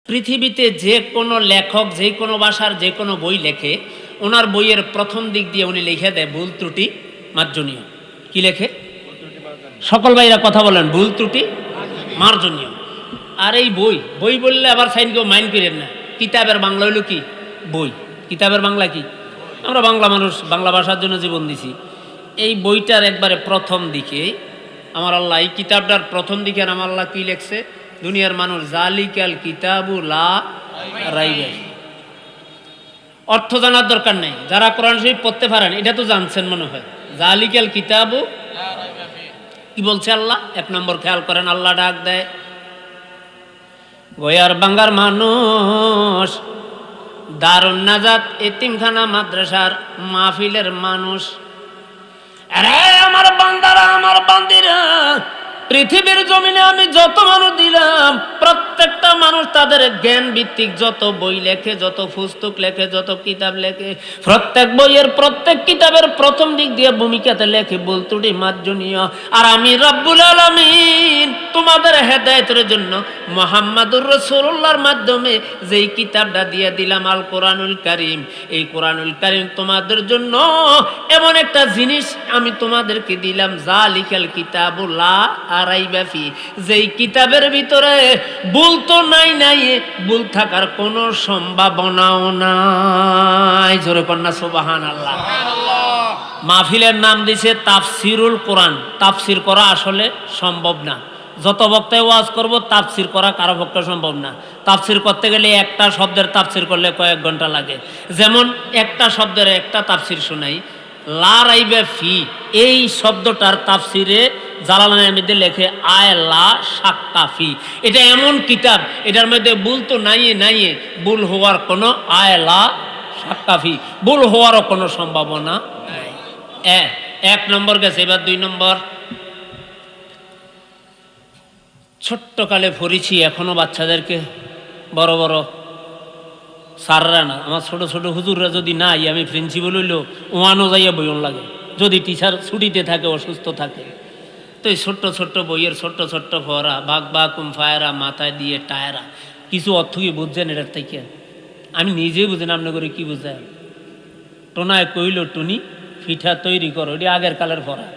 পৃথিবীতে যে কোনো লেখক যে কোনো ভাষার যে কোনো বই লেখে, ওনার বইয়ের প্রথম দিক দিয়ে উনি লিখে দেয় ভুল ত্রুটি মার্জনীয়। কি লেখে? সকল ভাইরা কথা বলেন, ভুল ত্রুটি মার্জনীয়। আর এই বই বই বললে আবার সাইন কেউ মাইন্ড করেন না। কিতাবের বাংলা হইল কি? বই। কিতাবের বাংলা কি? আমরা বাংলা মানুষ, বাংলা ভাষার জন্য জীবন দিছি। এই বইটার একবারে প্রথম দিকে আমার আল্লাহ, এই কিতাবটার প্রথম দিকে আমার আল্লাহ কি লেখছে? দুনিয়ার মানুষ জালিকাল কিতাবু লা রাইবা ফি। অর্থ জানার দরকার নেই, যারা কোরআন শরীফ পড়তে পারেন এটা তো জানছেন মনে হয়। জালিকাল কিতাবু কি বলছে আল্লাহ? এক নম্বর খেয়াল করেন, আল্লাহ ডাক দেয় গয়ার বাঙ্গার মানুষ, দারুন নাজাত এতিমখানা মাদ্রাসার মাহফিলের মানুষ, আরে আমার বান্দারা, আমার বান্দিরা, পৃথিবীর জমিনে আমি যত মানুষ দিলাম, প্রত্যেকটা মানুষ তাদের জ্ঞান ভিত্তিক যত বই লেখে, যত পুস্তক লেখে, যত কিতাব লেখে, প্রত্যেক বইয়ের প্রত্যেক কিতাবের প্রথম দিক দিয়ে ভূমিকাতে লেখে ভুল ত্রুটি মার্জনীয়। আর আমি রব্বুল আলামিন তোমাদের হেদায়েতের জন্য মুহাম্মাদুর রাসূলুল্লাহর মাধ্যমে যেই কিতাবটা দিয়ে দিলাম আল কোরআনুল কারীম, এই কোরআনুল কারীম তোমাদের জন্য এমন একটা জিনিস আমি তোমাদেরকে দিলাম, জালিকাল কিতাবুল লা রাইবা ফি, যেই কিতাবের ভিতরে ভুল তো নাই, ভুল থাকার কোনো সম্ভাবনাও নাই। জোরে কন্যা সুবহানাল্লাহ। মাহফিলের নাম দিছে তাফসিরুল কোরআন। তাফসির করা আসলে সম্ভব না। যত বক্তায় ওয়াজ করব, তাফসির করা কারো পক্ষে সম্ভব না। তাফসির করতে গেলে একটা শব্দের তাফসির করলে কয়েক ঘন্টা লাগে। যেমন একটা শব্দের একটা তাফসির শোনাই, লা রাইবা ফি, এই শব্দটার তাফসিরে জালালাইনের মধ্যে লেখে আয় লা শাক্কা ফি। এটা এমন কিতাব, এটার মধ্যে ভুল তো নাই, ভুল হওয়ার কোনো আয় লা শাক্কা ফি, ভুল হওয়ারও কোনো সম্ভাবনা নাই। এক নম্বর গেছে। এবার দুই নম্বর, ছোট্টকালে পড়েছি, এখনো বাচ্চাদেরকে, বড় বড় স্যাররা না, আমার ছোট ছোট হুজুররা যদি নাই, আমি প্রিন্সিপাল হইলেও ওয়ানও যাইয়া বইন লাগে, যদি টিচার ছুটিতে থাকে, অসুস্থ থাকে। তো এই ছোট্ট ছোট্ট বইয়ের ছোট্ট ছোট্ট ফরা, বাঘ বা কুমফায়রা, মাথায় দিয়ে টায়রা, কিছু অর্থ কি বুঝছেন এটার থেকে? আমি নিজেই বুঝি না, আপনার করে কি বুঝায়? টোনায় কইল টুনি পিঠা তৈরি করো, এটি আগের কালের ফরা।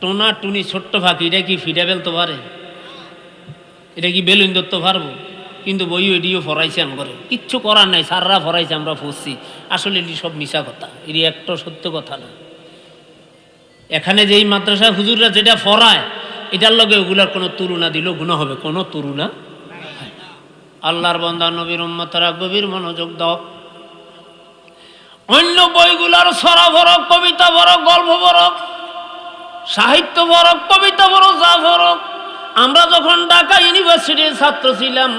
টোনা টুনি ছোট্ট ফাঁকি, এটা কি ফিটা ফেলতে পারে? এটা কি বেলুন ধরতে পারবো? কিন্তু বই এটিও ফরাইছে করে, কিচ্ছু করার নাই, সাররা ফরাইছে, আমরা ফুসছি। আসলে এটি সব মিশা কথা, এটি একটা সত্য কথা না। এখানে যেই মাদ্রাসা হুজুররা যেটা ফরায়, এটার লগে ওগুলার কোনো তুলনা দিলেও গুনাহ হবে, কোনো তুলনা। আল্লাহর বান্দা নবীর উম্মতরা গভীর মনোযোগ দাও। অন্য বইগুলার ছড়া ফরক, কবিতা ফরক, গল্প ফরক, সাহিত্য ফরক, কবিতা ফরক, যা ফরক। আমরা যখন ঢাকা ইউনিভার্সিটির ছাত্র ছিলাম,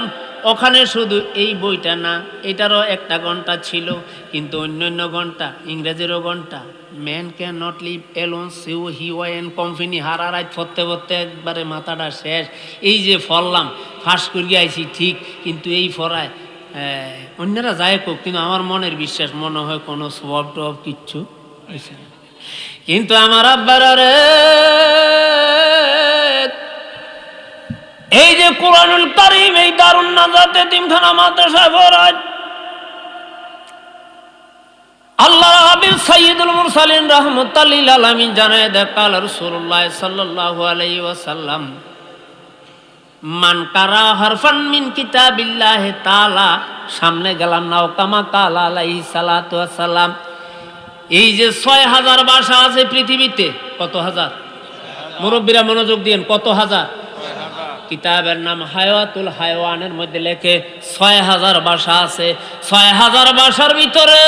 ওখানে শুধু এই বইটা না, এটারও একটা ঘন্টা ছিল, কিন্তু অন্যান্য ঘন্টা, ইংরেজিরও ঘন্টা, man can not live alone, সিউ হি ওয়ান কোম্পানি, হারা রাত পড়তে পড়তে একবারে মাথাটা শেষ। এই যে ফরলাম, ফাঁস করিয়ে আইছি ঠিক, কিন্তু এই ফরায় অন্যরা যায় কোক, কিন্তু আমার মনের বিশ্বাস, মনে হয় কোনো সওয়াব টওয়াব কিচ্ছু হয়েছে না। কিন্তু আমার আব্বারা রে, এই যে কোরআনুল কারীম, এই দারুন নাজাত এতিমখানা মাদ্রাসায় পড়ায় আল্লাহর হাবিব সাইয়্যিদুল মুরসালিন রাহমাতাল লিল আলামিন জানায় দেয়, কাল রাসূলুল্লাহ সাল্লাল্লাহু আলাইহি ওয়াসাল্লাম, মান কারা হারফান মিন কিতাবিল্লাহি তাআলা, সামনে গেলাম না, কামা কাল আলাইহিস সালাতু ওয়াস সালাম। এই যে ৬০০০ ভাষা আছে পৃথিবীতে, কত হাজার? মুরব্বীরা মনোযোগ দিয়েন, কত হাজার? কিতাবের নাম হায়াতুল হায়ওয়ানের মধ্যে লেখে ৬০০০ ভাষা আছে। ৬০০০ ভাষার ভিতরে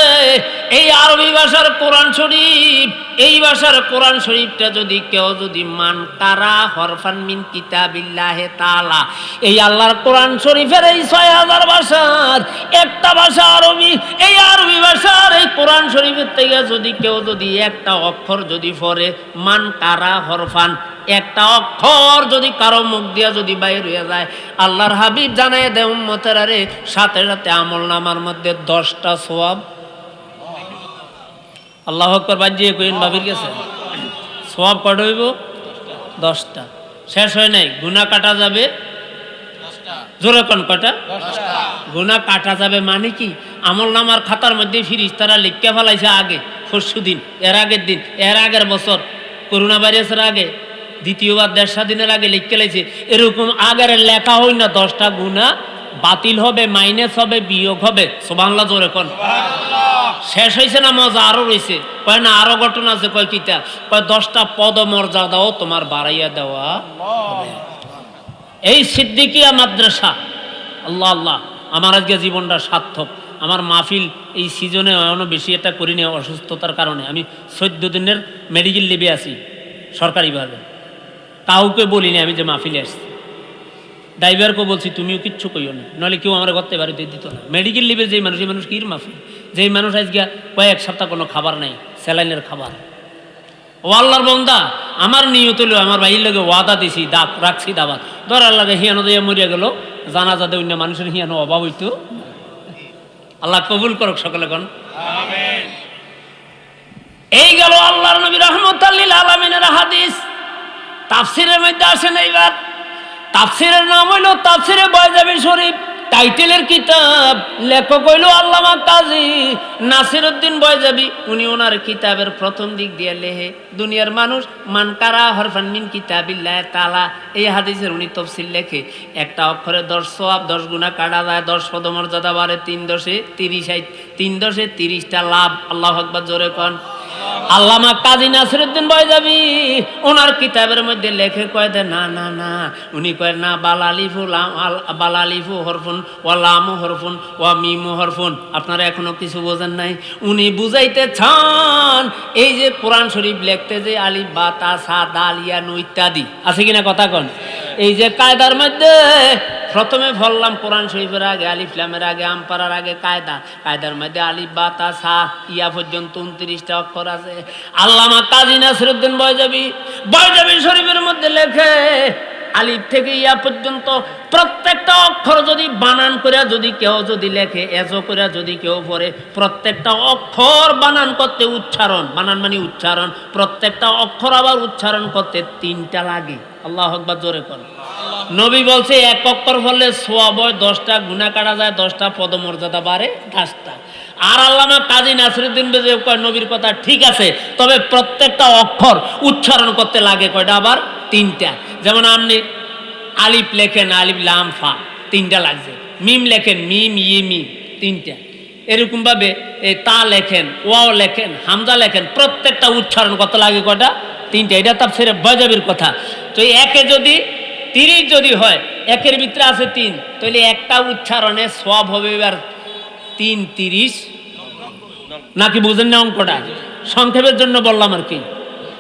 এই আরবি ভাষার কোরআন শরীফ, এই ভাষার কোরআন শরীফটা যদি কেউ যদি মান কারা হরফান মিন কিতাবিল্লাহি তাআলা, এই আল্লাহর কোরআন শরীফের এই ৬০০০ ভাষার একটা ভাষা আরবি, এই আরবি ভাষার এই কোরআন শরীফের থেকে যদি কেউ যদি একটা অক্ষর যদি পড়ে, মান কারা হরফান, একটা অক্ষর যদি কারো মুখ দিয়া যদি বাইর হয়ে যায়, আল্লাহর হাবিব জানায় দেয় উম্মতেরা রে, সাথে সাথে আমল নামার মধ্যে 10টা সওয়াব। আল্লাহু আকবার বাজিয়ে কইন, ভাবির গেছে সওয়াব কত হইব? 10টা। শেষ হয় নাই, গুনাহ কাটা যাবে জোরে কোন কয়টা? গুনাহ কাটা যাবে মানে কি? আমল নামার খাতার মধ্যে ফিরিস্তারা লিখে ফেলাইছে আগে, পরশু দিন, এর আগের দিন, এর আগের বছর, করোনা ভাইরাসের আগে, দ্বিতীয়বার ১.৫ স্বাধীনের আগে লিখে লাইছে। এরকম আগের লেখা হই না 10টা গুনাহ বাতিল হবে, মাইনাস হবে, বিয়োগ হবে। সুবহানাল্লাহ জোরে কোন। শেষ হয়েছে না মজা আরো রয়েছে? কয় না আরো ঘটনা আছে। কয় কিটা? কয় 10টা পদ মর্যাদাও তোমার বাড়াইয়া দেওয়া হবে। এই সিদ্দিকিয়া মাদ্রাসা, আল্লাহ আল্লাহ, আমার আজকে জীবনটা সার্থক। আমার মাহফিল এই সিজনে এখনো বেশি একটা করিনি অসুস্থতার কারণে। আমি 14 দিনের মেডিকেল লিভে আছি সরকারিভাবে, কাউকে বলিনি আমি যে মাহফিলে আসছি। ড্রাইভারকে বলছি তুমিও কিচ্ছু কইও না, নাহলে কেউ আমার করতে বাড়িতে দিত না। মেডিকেল লিভে যেই মানুষ, এই মানুষ কির মাহফিল? যেই মানুষ আজকে কয়েক সপ্তাহ কোনো খাবার নাই, স্যালাইনের খাবার। ও আল্লাহর বান্দা, আমার নিয়ত হলো আমার ভাইয়ের লগে ওয়াদা দিছি, রাখছি দাবাত, ধরার লাগে হিয়ানো দিয়ে মরিয়া গেল, জানাজা দেয় অন্য মানুষের হিয়ানো অভাব হইতো। আল্লাহ কবুল করুক সকলে কোন আমিন। এই গেল আল্লাহর নবী রাহমাতাল লিল আলামিনের হাদিস। তাফসীরের মধ্যে আসেন এইবার। তাফসীরের নাম হইল তাফসীরে বাইজাবি শরীফ। টাইটেলের কিতাব, লেখক হইল আল্লামা কাজী নাসিরউদ্দিন বাইজাবি। উনি ওনার কিতাবের প্রথম দিক দিয়ে লেখে, দুনিয়ার মানুষ মানকারা হরফান মিন কিতাবিল্লাহ তাআলা, এই হাদিসের উনি তাফসীর লেখে। একটা অক্ষরে 10 সওয়াব, 10 গুনাহ কাটা যায়, 10 পদমর্যাদা বাড়ে, 3 10 30, 3 10 30টা লাভ। আল্লাহু আকবার জোরে কোন। আল্লামা কাজী নাসিরউদ্দিন বাইজাবি ওনার কিতাবের মধ্যে লেখে, কয় দে না না না, উনি কয় না, বালালিফু হরফুন ওয়া লামু হরফুন ওয়া মিমু হরফুন। আপনারা এখনো কিছু বোঝেন নাই। উনি বুঝাইতে চান এই যে কোরআন শরীফ লিখতে যে আলিফ বা তা সা দাল ইয়া নু ইত্যাদি আছে কিনা কথা কোন, এই যে কায়দার মধ্যে প্রথমে বললাম কোরআন শরীফের আগে আলিফ লামের আগে আমপারার আগে কায়দা, কায়দার মধ্যে আলিফ বা তা সা ইয়া পর্যন্ত 29টা অক্ষর আছে। আল্লামা কাজী নাসিরউদ্দিন বাইজাবি শরীফের মধ্যে লেখে, আলিফ থেকে ইয়া পর্যন্ত প্রত্যেকটা অক্ষর যদি বানান করে যদি কেউ যদি লেখে, এজো করে যদি কেউ পড়ে, প্রত্যেকটা অক্ষর বানান করতে উচ্চারণ, বানান মানে উচ্চারণ, প্রত্যেকটা অক্ষর আবার উচ্চারণ করতে 3টা লাগে। আল্লাহু আকবার জোরে করো। নবী বলছে এক অক্ষর পড়লে সওয়াব হয় 10টা, গুনাহ কাটা যায় 10টা, পদমর্যাদা বাড়ে 10টা। আর আল্লামা কাজী নাসিরউদ্দিন বাইজাবি কয় নবীর কথা ঠিক আছে, তবে প্রত্যেকটা অক্ষর উচ্চারণ করতে লাগে কয়টা? আবার 3টা। যেমন আপনি আলিফ লেখেন, আলিফ লাম ফা 3টা লাগছে, মিম লেখেন, মিম ই মিম 3টা, এরকম ভাবে তা লেখেন, ওয়াও লেখেন, হামজা লেখেন, প্রত্যেকটা উচ্চারণ করতে লাগে কয়টা? 3টা। এটা তাফসীরে বাইজাবির কথা। তো একে যদি 30 যদি হয়, একের ভিতরে আছে 3, তাহলে একটা উচ্চারণে সওয়াব হবে এবার 3 30, নাকি বুঝেন না অঙ্কটা? সংক্ষেপের জন্য বললাম আর কি।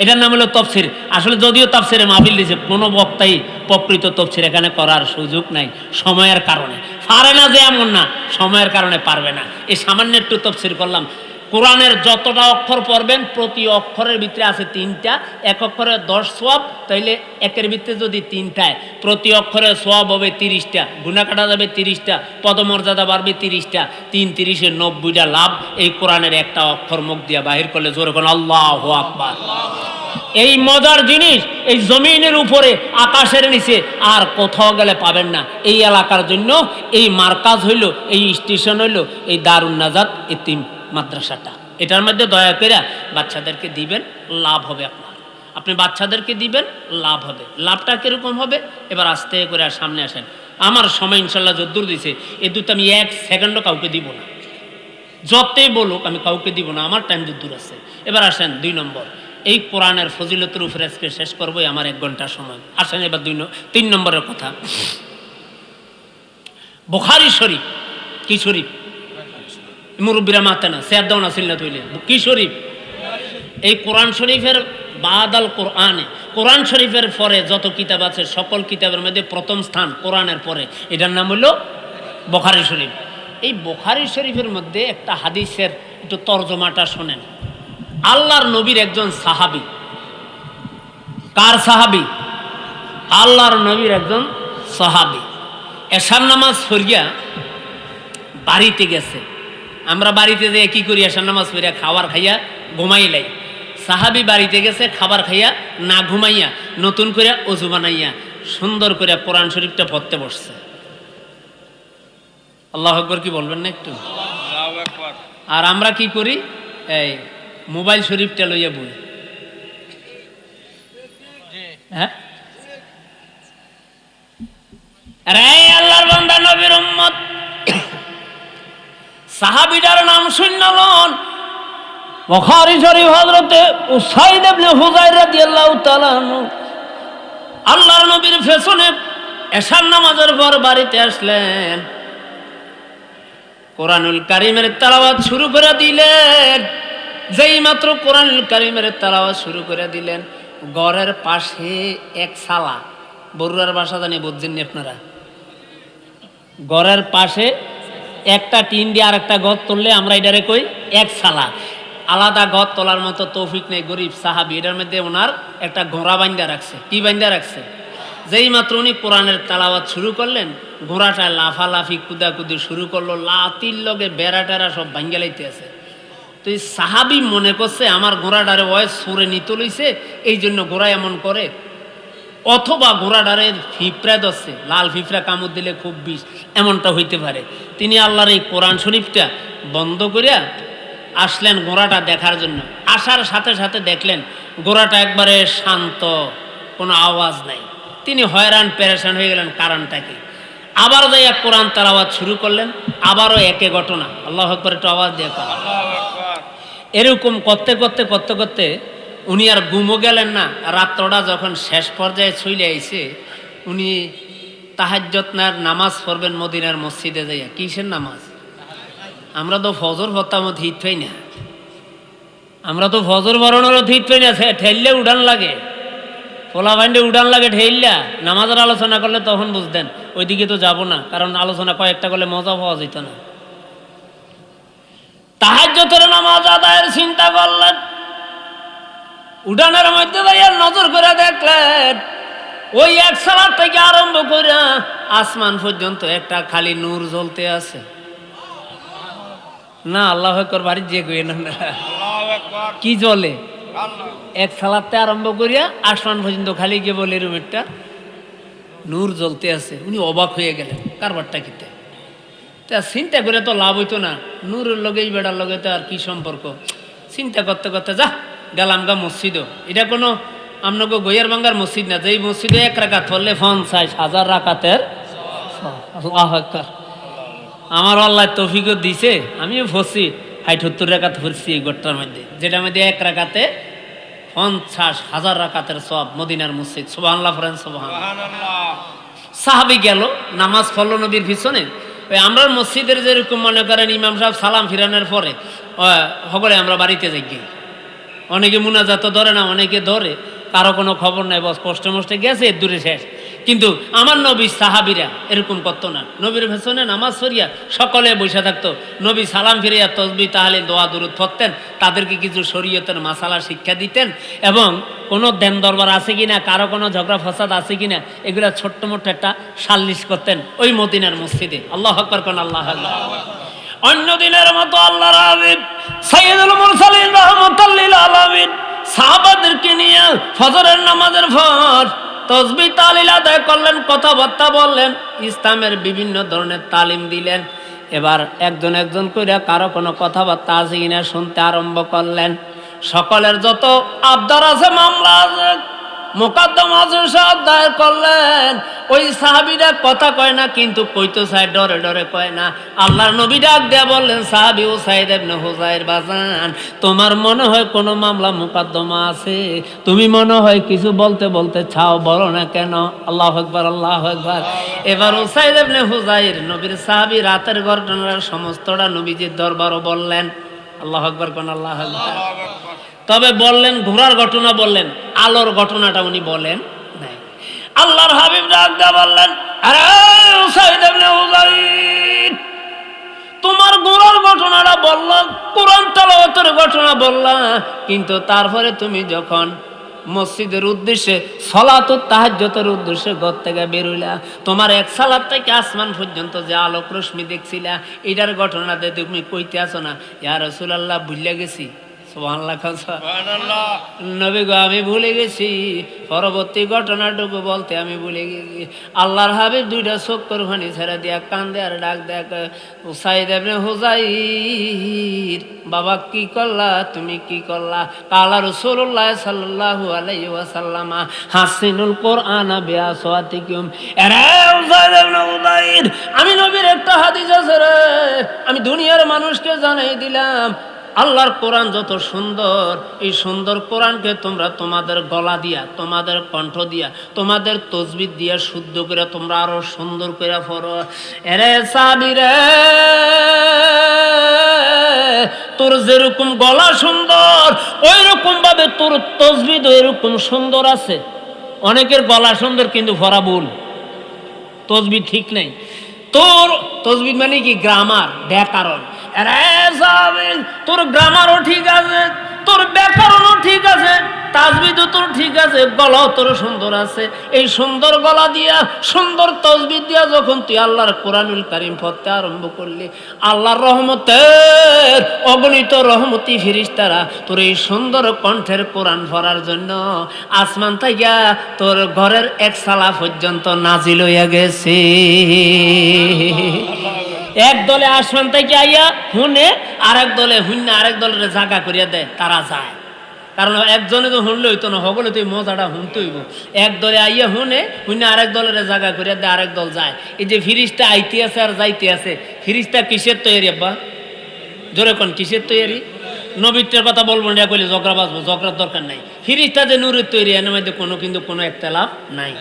এটার নাম হলো তাফসীর। আসলে যদিও তাফসীরে মাহফিল দিয়েছে, কোনো বক্তাই প্রকৃত তাফসীর এখানে করার সুযোগ নাই সময়ের কারণে। পারে না যে এমন না, সময়ের কারণে পারবে না। এই সামান্য একটু তাফসীর করলাম। কোরআনের যতটা অক্ষর পড়বেন প্রতি অক্ষরের ভিতরে আছে 3টা। এক অক্ষরে 10 সওয়াব, তাইলে একের ভিতরে যদি 3টায়, প্রতি অক্ষরে সওয়াব হবে 30টা, গুনাহ কাটা যাবে 30টা, পদমর্যাদা বাড়বে 30টা, 3 30 90টা লাভ। এই কোরআনের একটা অক্ষর মুখ দিয়া বাহির করলে জোরে কোন আল্লাহু আকবার। এই মজার জিনিস এই জমিনের উপরে, আকাশের নিচে আর কোথাও গেলে পাবেন না। এই এলাকার জন্য এই মার্কাজ হইল, এই স্টেশন হইল এই দারুন নাজাত এতিম মাদ্রাসাটা। এটার মধ্যে দয়া করে বাচ্চাদেরকে দিবেন, লাভ হবে আপনার। আপনি বাচ্চাদেরকে দিবেন, লাভ হবে। লাভটা কিরকম হবে? এবার আস্তে করে সামনে আসেন। আমার সময় ইনশাল্লাহ যদ্দূর দিছে, এ দুটো আমি 1 সেকেন্ডও কাউকে দিব না, যতই বলুক আমি কাউকে দিব না, আমার টাইম যদ্দূর আছে। এবার আসেন 2 নম্বর, এই কোরআনের ফজিলতের উপরে আজকে শেষ করবোই আমার 1 ঘন্টা সময়। আসেন এবার 3 নম্বরের কথা। বুখারী শরীফ, কি শরীফ? মুরব্বীরা মাতে না, সেয়ার দাও না সিলনা তৈলে, কি শরীফ? এই কোরআন শরীফের বাদাল কোরআনে, কোরআন শরীফের পরে যত কিতাব আছে সকল কিতাবের মধ্যে প্রথম স্থান কোরআনের পরে, এটার নাম হলো বুখারী শরীফ। এই বুখারী শরীফের মধ্যে একটা হাদিসের একটু তর্জমাটা শোনেন। আল্লাহর নবীর একজন সাহাবী, কার সাহাবী? আল্লাহর নবীর একজন সাহাবী এশার নামাজ পড়িয়া বাড়িতে গেছে। আমরা বাড়িতে যে কি করি, এশার নামাজ পড়িয়া খাবার খাইয়া ঘুমাইলাই। সাহাবী বাড়িতে গেছে খাবার খাইয়া না ঘুমাইয়া নতুন করে অজু বানাইয়া সুন্দর করে কোরআন শরীফটা পড়তে বসছে। আল্লাহু আকবার কি বলবেন না একটু? আর আমরা কি করি, এই মোবাইল শরীফটা লইয়া বই, হ্যাঁ? আরে আল্লাহর বান্দা নবীর উম্মত, সাহাবীদের নাম শুনলেন। বুখারী শরীফ হযরতে উসাইদ ইবনে হুযায়র রাদিয়াল্লাহু তাআলা আনহু আল্লাহর নবীর পেছনে এশার নামাজের পর বাড়িতে আসলেন, কোরআনুল কারীমের তেলাওয়াত শুরু করে দিলেন। যেই মাত্র কোরআনুল কারীমের তেলাওয়াত শুরু করে দিলেন, ঘরের পাশে এক সালা, বরুয়ার বাসা জানি বুঝছেন নি আপনারা, ঘরের পাশে একটা টিন দিয়ে আর একটা গদ তুললে আমরা এটারে কই এক সালা। আলাদা গদ তোলার মতো তৌফিক নেই গরিব সাহাবী, এটার মধ্যে ওনার একটা ঘোড়া বান্ধা রাখছে। কি বান্ধা রাখছে? যেই মাত্র উনি কোরআনের তেলাওয়াত শুরু করলেন, ঘোড়াটা লাফালাফি কুদাকুদি শুরু করলো, লাতির লগে বেড়া টেরা সব ভাঙ্গা লাইতে আছে। তো এই সাহাবী মনে করছে আমার ঘোড়াটারে ওয় সুরে নিতে লইছে, এই জন্য ঘোড়া এমন করে। অথবা ঘোড়াটারে ফিফড়া ধরছে, লাল ফিফড়া কামড় দিলে খুব বিষ, এমনটা হইতে পারে। তিনি আল্লাহর এই কোরআন শরীফটা বন্ধ করিয়া আসলেন ঘোড়াটা দেখার জন্য। আসার সাথে সাথে দেখলেন ঘোড়াটা একবারে শান্ত, কোনো আওয়াজ নাই। তিনি হয়রান পেরেশান হয়ে গেলেন, কারণটা কি? আবার যাইয়া কোরআন তেলাওয়াত শুরু করলেন, আবারও একই ঘটনা। আল্লাহু আকবার একটু আওয়াজ দিয়ে কর। এরকম করতে করতে করতে করতে উনি আর ঘুমো গেলেন না। রাত্রটা যখন শেষ পর্যায়ে চলে আইছে, উনি তাহাজ্জুদ নামাজ পড়বেন মদিনার মসজিদে যাইয়া। কিসের নামাজ? আমরা তো ফজর পড়তাম, হিট পাই না। আমরা তো ফজর বরণেরও হিট পাই না, ঠেললে উড়ান লাগে, পোলা ভাইন্ডে উড়ান লাগে ঠেললা। নামাজের আলোচনা করলে তখন বুঝতেন ওইদিকে তো যাব না, কারণ আলোচনা কয়েকটা করলে মজা পাওয়া যেত না। তাহাজ্জুদের নামাজ আদায়ের চিন্তা করলেন, উড়ানের মধ্যে যাইয়া নজর করে দেখলেন ওই এক সালাত থেকে আরম্ভ করে আসমান পর্যন্ত একটা খালি নূর জ্বলতে আছে। না আল্লাহু আকবার বাড়ি যে কই না, কি জ্বলে? এক সালাতে আরম্ভ করিয়া আসমান পর্যন্ত খালি গিয়ে বলে এরকম একটা নূর জ্বলতে আছে। উনি অবাক হয়ে গেলেন, কারবারটা কিতে? তা চিন্তা করে তো লাভ হইতো না, নূরের লগে এই বেড়ার লগে তো আর কি সম্পর্ক। চিন্তা করতে করতে যা গেলাম গা মসজিদও। এটা কোনো আপনাকে গইয়ার বাঙ্গার মসজিদ না, যেই মসজিদে এক রাকাত হলে 50,000 রাকাতের। আল্লাহু আকবার। আমার আল্লাহ তৌফিকও দিছে, আমিও ফসি 60-70 রাকাত পড়ছি এই গোটটার মধ্যে, যেটার মধ্যে এক রাকাতে 50,000 রাকাতের সব মদিনার মসজিদ। সুবহানাল্লাহ পড়েন, সুবহানাল্লাহ। সাহাবী গেল, নামাজ পড়লো নবীর পিছনে। ওই আমরা মসজিদের যেরকম মনে করেন ইমাম সাহেব সালাম ফিরানোর পরে সকলে আমরা বাড়িতে যাই, অনেকে মুনাজাত ধরে না, অনেকে ধরে, কারো কোনো খবর নাই, বস কষ্টে মষ্টে গেছে, দূরে শেষ। কিন্তু আমার নবী সাহাবীরা এরকম করতো না। নবীর পেছনে নামাজ পড়িয়া সকলে বসে থাকতো, নবী সালাম ফিরিয়া তসবিহ তাহলিল দোয়া দুরূদ পড়তেন, তাদেরকে কিছু শরীয়তের মাসালা শিক্ষা দিতেন, এবং কোনো দেন দরবার আছে কিনা, কারো কোনো ঝগড়া ফসাদ আছে কিনা, এগুলা ছোট্ট মোট্ট একটা সাল্লিশ করতেন ওই মদিনার মসজিদে। আল্লাহু আকবার কোন, আল্লাহু আকবার। অন্য দিনের মতো আল্লাহর হাবিব সাইয়্যিদুল মুরসালিন রাহমাতুল লিল আলামিন সাহাবাদেরকে নিয়ে ফজরের নামাজের পর তসবিহ তাহলিল আদায় করলেন, কথাবার্তা বললেন, ইসলামের বিভিন্ন ধরনের তালিম দিলেন। এবার একজন একজন করে কারো কোনো কথাবার্তা আছে কিনা শুনতে আরম্ভ করলেন। সকলের যত আবদার আছে, মামলা আছে, মোকদ্দমা আছে, সব দায়ের করলেন। ওই সাহাবীরা কথা কয় না, কিন্তু কইতো চায়, ডরে ডরে কয় না। আল্লাহর নবী ডাক দেয়া বললেন, সাহাবী উসাইদ ইবনে হুযায়র বাজান, তোমার মনে হয় কোনো মামলা মোকদ্দমা আছে, তুমি মনে হয় কিছু বলতে বলতে চাও, বলো না কেন? আল্লাহু আকবার, আল্লাহু আকবার। এবার উসাইদ ইবনে হুযায়র নবীর সাহাবী রাতের ঘটনার সমস্তটা নবীজির দরবারও বললেন। আল্লাহু আকবার কোন, আল্লাহু আকবার। তবে বললেন ঘোড়ার ঘটনা, বললেন আলোর ঘটনাটা উনি বলেন নাই। আল্লাহর হাবিব ডাক দিয়ে বললেন, আরে উসাইদ ইবনে হুযায়র, তোমার ঘোড়ার ঘটনাটা বললাম, কোরআন তেলাওয়াতের ঘটনা বললাম, কিন্তু তারপরে তুমি যখন মসজিদের উদ্দেশ্যে সালাতুত তাহাজ্জুদের উদ্দেশ্যে ঘর থেকে বেরোইলা, তোমার এক সালাত থেকে আসমান পর্যন্ত যে আলোক রশ্মি দেখছিলা, এটার ঘটনাতে তুমি কইতে আসো না, ইয়া রাসূলুল্লাহ ভুলিয়া গেছি, সুবহানাল্লাহ। নবী গো আমি ভুলে গেছি, পরবর্তী ঘটনাটুকু বলতে আমি ভুলে গেছি। আল্লাহর হাবিব দুইটা চোখের পানি ছেড়ে দিয়া কান্দে আর ডাক দেখ, উসাইদ ইবনে হুযাইর, বাবা কি করলা, তুমি কি করলা? কালা রাসূলুল্লাহ সাল্লাল্লাহু আলাইহি ওয়াসাল্লাম হাসিনুল কোরআন বিআসওয়াতিকুম। আরে উসাইদ ইবনে হুযাইর, আমি নবীর একটা হাদিস আছে রে, আমি দুনিয়ার মানুষকে জানাই দিলাম, আল্লাহর কোরআন যত সুন্দর, এই সুন্দর কোরআনকে তোমরা তোমাদের গলা দিয়া, তোমাদের কণ্ঠ দিয়া, তোমাদের তসবিহ দিয়া শুদ্ধ করে তোমরা আরো সুন্দর করে পড়ো। এরে সাহাবীরে, তোর যেরকম গলা সুন্দর ওই রকম ভাবে তোর তসবিহ এরকম সুন্দর আছে। অনেকের গলা সুন্দর কিন্তু পড়া ভুল, তসবিহ ঠিক নেই। তোর তসবিহ মানে কি? গ্রামার, ব্যাকরণ। তোর গ্রামারও ঠিক আছে, তোর ব্যাকরণও ঠিক আছে, তাজবিদও তোর ঠিক আছে, গলাও তোর সুন্দর আছে। এই সুন্দর গলা দিয়া, সুন্দর তাজবিদ দিয়া যখন তুই আল্লাহর কোরআনুল কারীম পড়তে আরম্ভ করলি, আল্লাহর রহমতের অগণিত রহমতি ফেরেশতারা তোর এই সুন্দর কণ্ঠের কোরআন পড়ার জন্য আসমান থেকে তোর ঘরের এক সালা পর্যন্ত নাজিল হইয়া গেছে। এক দলে আসমান থেকে আইয়া হুনে, আরেক দলে হুন্না আরেক দলের জায়গা করিয়া দেয়, তারা যায়। কারণ একজনে তো শুনলে হইতো না, সকলে তো এই মজাটা শুনতে হইব। এক দলে আইয়া হুনে, হুন্না আরেক দলের জায়গা করিয়া দেয়, আরেক দল যায়। এই যে ফিরিস্তা আইতে আছে আর যাইতে আছে, ফিরিস্তা কিসের তৈরি? আব্বা জোরে কোন, কিসের তৈরি? নবীত্বের কথা বলবো না, কইলে ঝগড়া বাঁচবো, ঝগড়ার দরকার নাই। ফিরিস্তা যে নূরের তৈরি, এর মধ্যে কিন্তু কোনো একতলাফ নাই।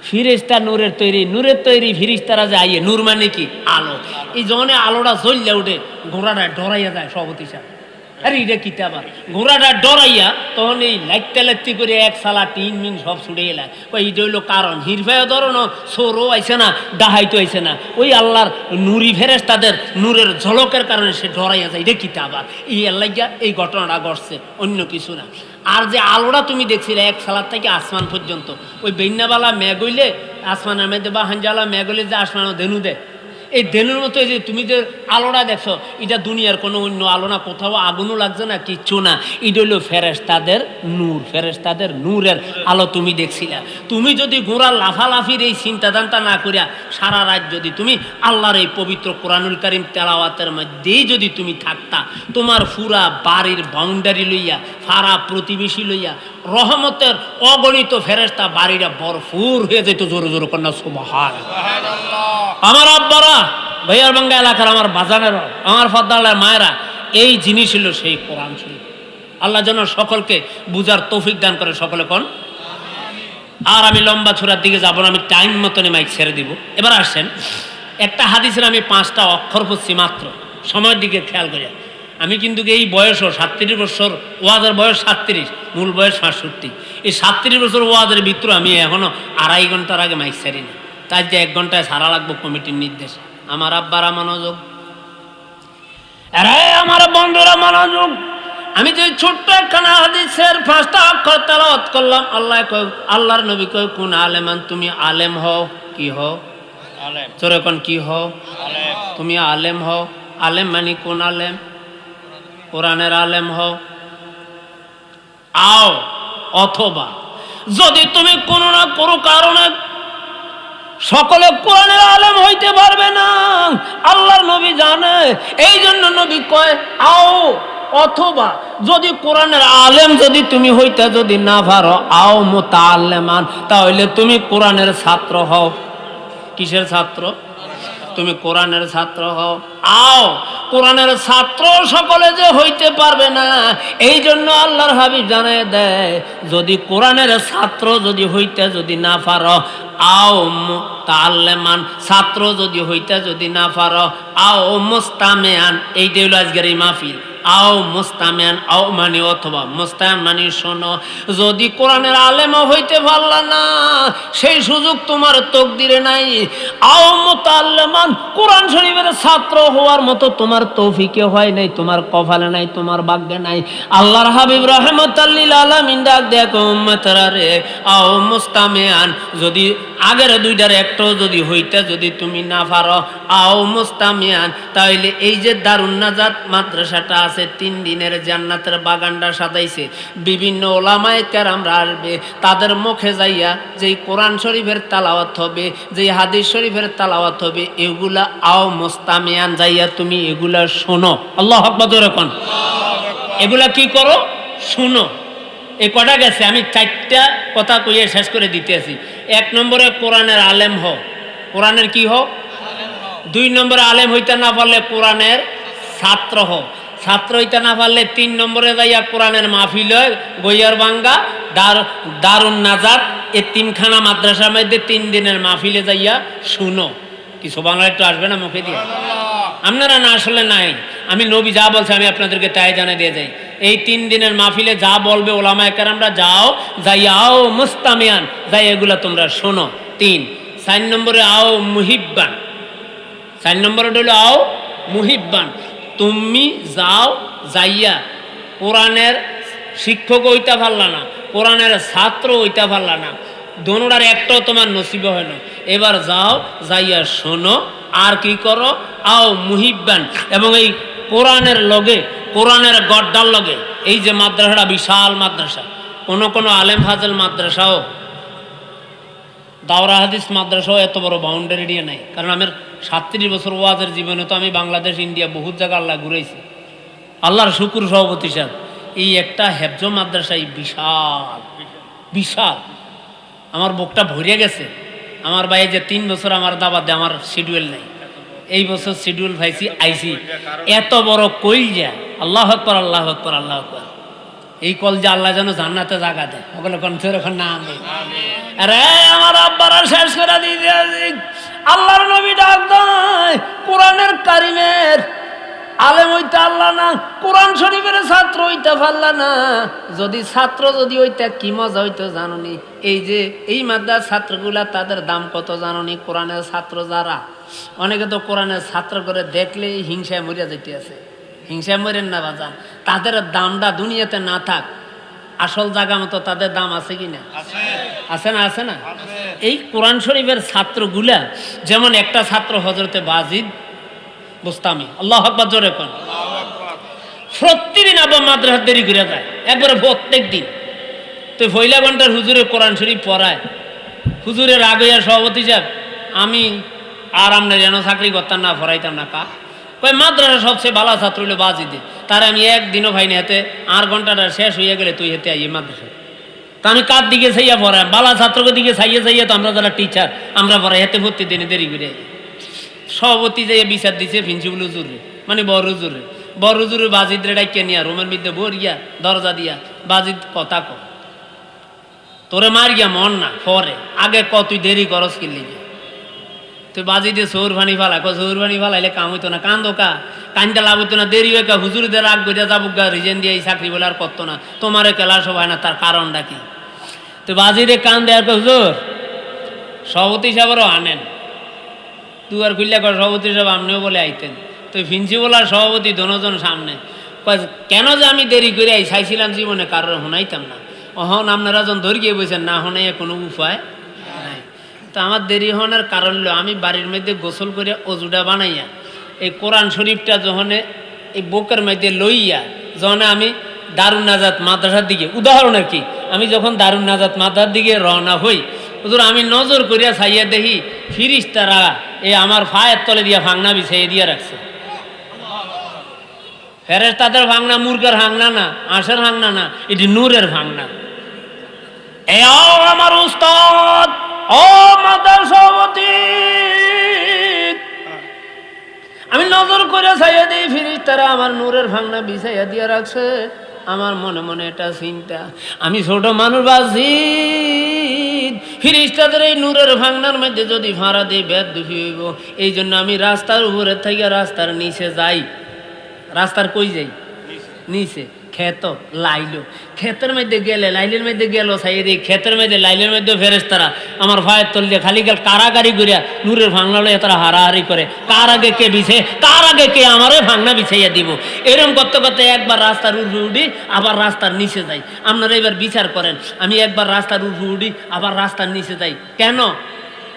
ফিরিস্তা নূরের তৈরি, নূরের তৈরি ফিরিস্তারা যে আইয়ে, নূর মানে কি? আলো। এই যখন আলোটা জ্বললে উঠে, ঘোড়াটা ডরাইয়া যায় সবতিসা। আরে এটা কি আবার ঘোড়াটা ডরাইয়া তখন এই লাইটতে করে এক সালা টিন মিন সব ছুটে এলায়। ওই এটা হইলো কারণ। হিরফায় ধরো সৌরও আইছে না, ডাহাইতো আইছে না, ওই আল্লাহর নুরি ফেরেশতাদের নূরের ঝলকের কারণে সে ডরাইয়া যায়। এটা কি আবার এই আল্লাহ এই ঘটনাটা ঘটছে, অন্য কিছু না। আর যে আলোটা তুমি দেখছিলে এক সালার থেকে আসমান পর্যন্ত, ওই বেন্যাবালা মেঘ হইলে আসমানের মধ্যে, বা হাঞ্জালা মেঘ হইলে যে আসমানও ধেনু দেয়, এই ধেনুর মতো এই যে তুমি যে আলোটা দেখছো, এটা দুনিয়ার কোনো অন্য আলো না, কোথাও আগুনও লাগছে না, কিচ্ছু না। এটা হইল ফেরেশতাদের নূর, ফেরেশতাদের নূরের আলো তুমি দেখছিলা। তুমি যদি গোড়া লাফালাফির এই চিন্তাদানটা না করিয়া সারা রাত যদি তুমি আল্লাহর এই পবিত্র কোরআনুল কারীম তেলাওয়াতের মধ্যেই যদি তুমি থাকতা, তোমার পুরা বাড়ির বাউন্ডারি লইয়া, ফারা প্রতিবেশী লইয়া রহমতের অগণিত ফেরেশতা বাড়িটা ভরপুর হয়ে যেত। জোরে জোরে কন্যা সুবহানাল্লাহ। আমার আব্বারা, ভাইয়ার বাঙ্গা এলাকার আমার বাজানেরা, আমার ফদ্দালের মায়েরা, এই জিনিস হলো সেই কোরআন শরীফ। আল্লাহ যেন সকলকে বুঝার তৌফিক দান করে, সকলে কোন। আর আমি লম্বা ছোড়ার দিকে যাব না, আমি টাইম মতনে মাইক ছেড়ে দিব। এবার আসছেন একটা হাদিসের আমি 5টা অক্ষর পড়ছি মাত্র, সময়ের দিকে খেয়াল করিয়া। আমি কিন্তু এই বয়সও 37 বছর, ওয়াজের বয়স 37, মূল বয়স 65। এই 37 বছর ওয়াজের ভিতরে আমি এখনো 2.5 ঘন্টার আগে মাইক ছাড়ি না। তাই যে 1 ঘন্টায় ছাড়া লাগবো কমিটির নির্দেশ। আমার আব্বারা মনোযোগ, আরে আমার বন্ধুরা মনোযোগ। আমি যে ছোট্ট একখানা হাদিসের 5টা অক্ষর তেলাওয়াত করলাম। আল্লাহর নবী কয়, কোন আলেমান, তুমি আলেম হও। কি হও? আলেম। তোরে কোন কি হও? আলেম। তুমি আলেম হও। আলেম মানে কোন আলেম? কোরআনের আলেম হও। আও অথবা যদি তুমি কোনো না কোনো কারণে সকলে কোরআনের আলেম হইতে পারবে না, আল্লাহর নবী জানে, এই জন্য নবী কয় আও অথবা যদি কোরআনের আলেম যদি তুমি হইতে যদি না পারো, আও মুতাআল্লিমান, তাহলে তুমি কোরআনের ছাত্র হও। কিসের ছাত্র? তুমি কোরআনের ছাত্র হও। আও কোরআনের ছাত্র সকলে যে হইতে পারবে না, এই জন্য আল্লাহর হাবিব জানায় দেয়, যদি কোরআনের ছাত্র যদি হইতে যদি না পারো, আও মুতাআল্লিমান, ছাত্র যদি হইতে যদি না পারো, আও মুস্তামিআন, এইটা হলো আজকের এই মাহফিল। আও মুস্তামিআন, আও মানে অথবা, মুস্তামিআন মানে শোনো। যদি কোরআনের আলেমও হইতে পারলা না, সেই সুযোগ তোমার তকদিরে নাই। আও মুতাআল্লিমান, কোরআন শরীফের ছাত্র হওয়ার মতো তোমার তৌফিকে হয় নাই, তোমার কপালে নাই, তোমার ভাগ্যে নাই। আল্লাহর হাবিব রাহমাতাল লিল আলামিন ডাক দেখো উম্মতরা রে, আও মুস্তামিআন, যদি আগের দুইটার একটাও যদি হইতে যদি তুমি না পারো, আও মুস্তামিআন, তাহলে এই যে দারুন নাজাত মাদ্রাসাটা আছে, আছে 3 দিনের জান্নাতের বাগানটা সাজাইছে। বিভিন্ন ওলামায়ে কেরামরা আসবে, তাদের মুখে যাইয়া যেই কোরআন শরীফের তেলাওয়াত হবে, যেই হাদিস শরীফের তেলাওয়াত হবে, এগুলা আও মুস্তামিয়ান যাইয়া তুমি এগুলা শোনো। আল্লাহু আকবার জোরে কোন। এগুলা কি করো? শুনো। এই কটা গেছে, আমি 4টা কথা কইয়ে শেষ করে দিতেছি। 1 নম্বরে কোরআনের আলেম হও। কোরআনের কি হও? 2 নম্বরে আলেম হইতে না পারলে কোরআনের ছাত্র হও। ছাত্র হইতে না পারলে 3 নম্বরে যাইয়া কোরআনের মাহফিল হয়, গইয়ার বাঙ্গা দারুন নাজাত এতিমখানা মাদ্রাসার মধ্যে 3 দিনের মাহফিলে যাইয়া শুনো। কিছু বাংলা একটু আসবে না মুখে দিয়ে? আপনারা না আসলে নাই, আমি নবী যা বলছে আমি আপনাদেরকে তাই জানিয়ে দিয়ে যাই। এই 3 দিনের মাহফিলে যা বলবে ওলামায়ে কেরামরা, যাও যাইয়া আও মুস্তামিয়ান, যাই এগুলা তোমরা শোনো। 3। 4 নম্বরে আও মুহিব্বান। 4 নম্বরে হলো আও মুহিব্বান, তুমি যাও যাইয়া কোরআনের শিক্ষক হইতে পারলা না, কোরআনের ছাত্র হইতে পারলা না, দোনোটার একটাও তোমার নসিবে হয় না, এবার যাও যাইয়া শোনো। আর কি করো? আও মুহিব্বান। এবং এই কোরআনের লগে, কোরআনের গড্ডার লগে, এই যে মাদ্রাসাটা বিশাল মাদ্রাসা, কোন আলেম ফাজেল মাদ্রাসাও, দাওরা হাদিস মাদ্রাসাও এত বড় বাউন্ডারি দিয়ে নাই। কারণ আমার 37 বছর ওয়াজের জীবনে তো আমি বাংলাদেশ, ইন্ডিয়া বহুত জায়গা আল্লাহ ঘুরেছি। আল্লাহর শুকুর সভাপতি সাহেব, এই একটা হেফজ মাদ্রাসাই বিশাল বিশাল। আমার বুকটা ভরিয়ে গেছে। আমার ভাই যে 3 বছর আমার দাবাত দেয়, আমার শিডিউল নাই, এই বছর শিডিউল পাইছি, আইছি। এত বড় কলজা, আল্লাহু আকবার আল্লাহু আকবার আল্লাহু আকবার। এই কলজা আল্লাহ যেন জান্নাতে জায়গা দেয়। ওগুলো কণ্ঠের এখন না আমি আরে আমার আব্বারা শেষ করে দিয়ে আল্লাহর নবী ডাক দেয়, কোরআনের কারিমের আলেম হইতে আল্লাহ না, কোরআন শরীফের ছাত্র হইতে পারলা না। যদি ছাত্র যদি হইতে কি মজা হইতো জাননি। এই যে এই মাদ্রাসার ছাত্রগুলা, তাদের দাম কত জাননি? কোরআনের ছাত্র যারা, অনেকে তো কোরআনের ছাত্র করে দেখলেই হিংসায় মরিয়া যেতে আছে। হিংসায় মরেন না বাজান, তাদের দামটা দুনিয়াতে না থাক, আসল জায়গা মতো তাদের দাম আছে কি না? আছে না? আছে না? এই কোরআন শরীফের ছাত্রগুলা, যেমন একটা ছাত্র হযরতে বাজিদ বুস্তামি, আল্লাহু আকবার জোরে কোন, প্রতিদিন আবার মাদ্রাসা দেরি করে যায়, একবারে প্রত্যেক দিন। তো পয়লা ঘন্টার হুজুরে কোরআন শরীফ পড়ায়, হুজুরের আগে সভাপতি সাহেব, আমি আর আমরা যেন চাকরি করতাম না, পড়াইতাম না। কা কই মাদ্রাসা সবচেয়ে ভালো ছাত্র হইলো বাজিদে, তার আমি একদিনও ভাইনি হাতে, 8 ঘন্টাটা শেষ হইয়া গেলে তুই হেতে আইয়ে মাদ্রাসা। তা আমি কার দিকে চাইয়া পড়াই? বালা ছাত্রকে দিকে চাইয়ে চাইয়া তো আমরা যারা টিচার, আমরা পড়াই হেতে প্রতিদিনে দেরি করে। সভাপতি যাইয়া বিচার দিছে প্রিন্সিপাল হুজুরে, মানে বড় হুজুরে। বড় হুজুরে বাজিদ রে ডাইকে নিয়া রুমের মধ্যে বরিয়া দরজা দিয়া, বাজিদ কথা ক, তোরে মার গিয়া মন না পরে, আগে ক তুই দেরি করস কিনলি গিয়া। তুই বাজিদে সৌর ভানি ফালা, সৌর ভানি ফালাইলে কাম হইতো না, কান্দো কা, কান্দা লাভ হইতো না, দেরি হয়ে হুজুরদের রাগ গড়িয়া যাবো গা, রিজেন দিয়ে এই চাকরি বলে আর করতো না, তোমারে ক্লাস হয় না, তার কারণটা কি? তো বাজিদে কান দেয়ার হুজুর সভাপতি সাহেবেরও আনেন, দুয়ার খুললে কর সভাপতি সাহেব আপনিও বলে আইতেন। তো প্রিন্সিপাল আর সভাপতি দোনোজন সামনে, কেন যে আমি দেরি করে আই চাইছিলাম জীবনে কারোর শোনাইতাম না, অহন আপনারা যখন ধরিয়ে বলছেন না শোনাই কোনো উপায় নাই। তো আমার দেরি হওয়ার কারণ হলো, আমি বাড়ির মধ্যে গোসল করে অজুটা বানাইয়া এই কোরআন শরীফটা যখন এই বুকের মধ্যে লইয়া, যখন আমি দারুন নাজাত মাদ্রাসার দিকে, উদাহরণ আর কি, আমি যখন দারুন নাজাত মাদ্রাসার দিকে রওনা হই, হুজুর আমি নজর করিয়া চাইয়া দেখি ফিরিস্তারা এই আমার ফায়ের তলে দিয়া ভাঙনা বিছাইয়ে দিয়া রাখছে। ফেরেশতাদের ভাঙনা মুরগার ভাঙনা না, আঁশের ভাঙনা না, এটি নূরের ভাঙনা। এ আমার উস্তাদ, ও মাদ্রাসা সভাপতি, আমি নজর করে চাইয়া দিই ফিরিস্তারা আমার নূরের ভাঙনা বিছাইয়া দিয়া রাখছে। আমার মনে মনে এটা চিন্তা, আমি ছোট মানুষ বাজি, ফিরিস্তাদের এই নূরের ভাঙনার মধ্যে যদি ভাড়া দিয়ে বেদ দুঃখী হইব, এই জন্য আমি রাস্তার উপরে থেকে রাস্তার নিচে যাই। রাস্তার কই যাই? নিচে। ক্ষেত লাইলো, ক্ষেতের মধ্যে গেলে লাইলের মধ্যে গেল সাইয়ে দিই, ক্ষেতের মধ্যে লাইলের মধ্যে ফেরেশতারা আমার ভাইয়ের তল দিয়ে খালি গেল কারাগারি করিয়া নূরের ভাঙনা লইয়া তারা হারাহারি করে, কার আগে কে বিছে, কার আগে কে আমারে ভাঙনা বিছাইয়া দিব। এরকম করতে করতে একবার রাস্তার উপরে উঠি, আবার রাস্তার নিচে যাই। আপনারা এবার বিচার করেন, আমি একবার রাস্তার উপরে উঠি, আবার রাস্তার নিচে যাই কেন?